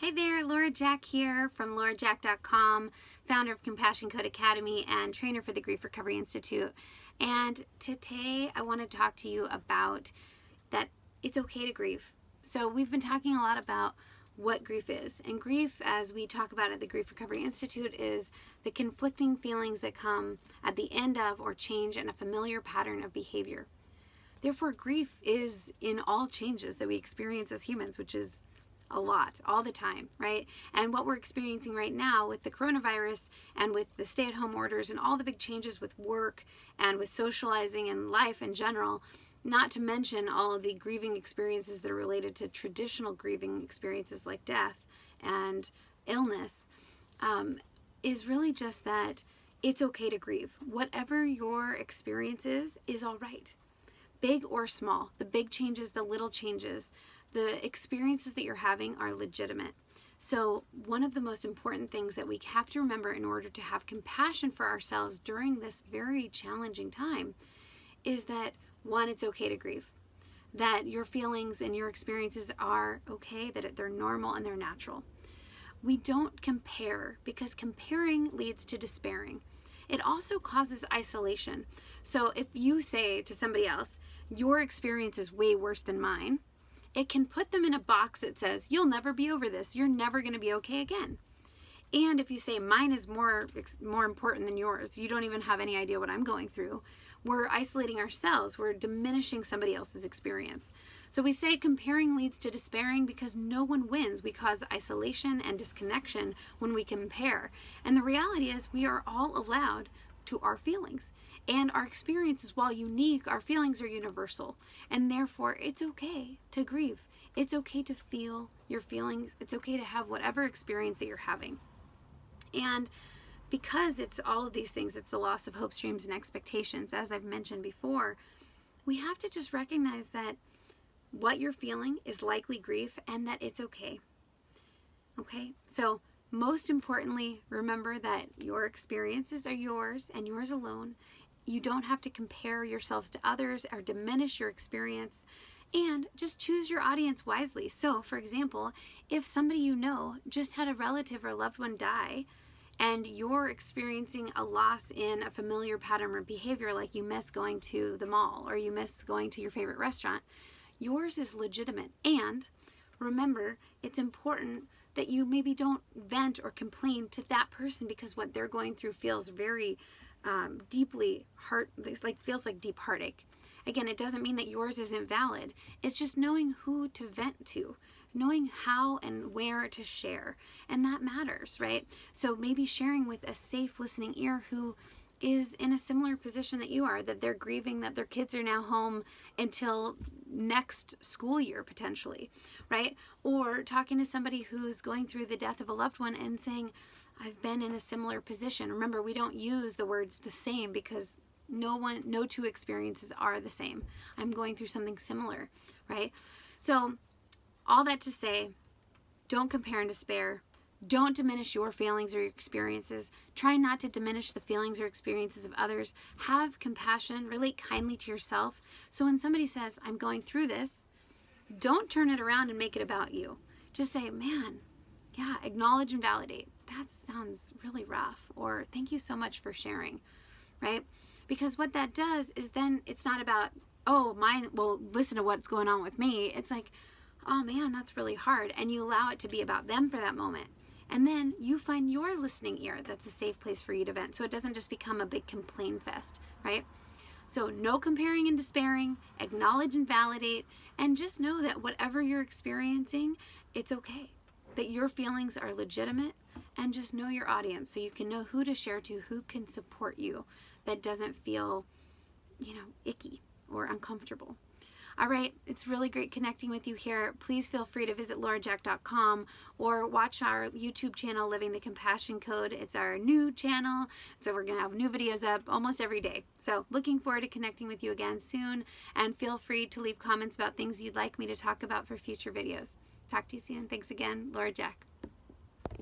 Hi there, Laura Jack here from laurajack.com, founder of Compassion Code Academy and trainer for the Grief Recovery Institute. And today I want to talk to you about that it's okay to grieve. So we've been talking a lot about what grief is. And grief, as we talk about at the Grief Recovery Institute, is the conflicting feelings that come at the end of or change in a familiar pattern of behavior. Therefore, grief is in all changes that we experience as humans, which is a lot, all the time, right? And what we're experiencing right now with the coronavirus and with the stay-at-home orders and all the big changes with work and with socializing and life in general, not to mention all of the grieving experiences that are related to traditional grieving experiences like death and illness, is really just that it's okay to grieve. Whatever your experience is all right. Big or small, the big changes, the little changes, the experiences that you're having are legitimate. So one of the most important things that we have to remember in order to have compassion for ourselves during this very challenging time is that, one, it's okay to grieve. That your feelings and your experiences are okay, that they're normal and they're natural. We don't compare because comparing leads to despairing. It also causes isolation. So if you say to somebody else, your experience is way worse than mine, it can put them in a box that says, you'll never be over this. You're never going to be okay again. And if you say, mine is more important than yours, you don't even have any idea what I'm going through, we're isolating ourselves. We're diminishing somebody else's experience. So we say comparing leads to despairing because no one wins. We cause isolation and disconnection when we compare. And the reality is we are all allowed to our feelings. And our experiences, while unique, our feelings are universal. And therefore, it's okay to grieve. It's okay to feel your feelings. It's okay to have whatever experience that you're having. And because it's all of these things, it's the loss of hopes, dreams, and expectations, as I've mentioned before, we have to just recognize that what you're feeling is likely grief and that it's okay. Okay? So most importantly, remember that your experiences are yours and yours alone. You don't have to compare yourselves to others or diminish your experience, and just choose your audience wisely. So, for example, if somebody you know just had a relative or loved one die, and you're experiencing a loss in a familiar pattern or behavior, like you miss going to the mall or you miss going to your favorite restaurant, yours is legitimate. And remember, it's important that you maybe don't vent or complain to that person because what they're going through feels very deeply feels like deep heartache. Again, it doesn't mean that yours isn't valid. It's just knowing who to vent to, knowing how and where to share. And that matters, right? So maybe sharing with a safe listening ear who is in a similar position that you are, that they're grieving that their kids are now home until next school year potentially, right? Or talking to somebody who's going through the death of a loved one and saying, I've been in a similar position. Remember, we don't use the words the same because no two experiences are the same. I'm going through something similar, right? So all that to say, don't compare and despair. Don't diminish your feelings or your experiences. Try not to diminish the feelings or experiences of others. Have compassion. Relate kindly to yourself. So when somebody says, I'm going through this, don't turn it around and make it about you. Just say, man, yeah, acknowledge and validate. That sounds really rough. Or thank you so much for sharing, right? Because what that does is then it's not about, listen to what's going on with me. It's like, oh man, that's really hard. And you allow it to be about them for that moment. And then you find your listening ear that's a safe place for you to vent. So it doesn't just become a big complaint fest, right? So no comparing and despairing, acknowledge and validate, and just know that whatever you're experiencing, it's okay. That your feelings are legitimate, and just know your audience so you can know who to share to, who can support you that doesn't feel, icky or uncomfortable. All right, it's really great connecting with you here. Please feel free to visit laurajack.com or watch our YouTube channel, Living the Compassion Code. It's our new channel, so we're going to have new videos up almost every day. So looking forward to connecting with you again soon, and feel free to leave comments about things you'd like me to talk about for future videos. Talk to you soon. Thanks again, Laura Jack.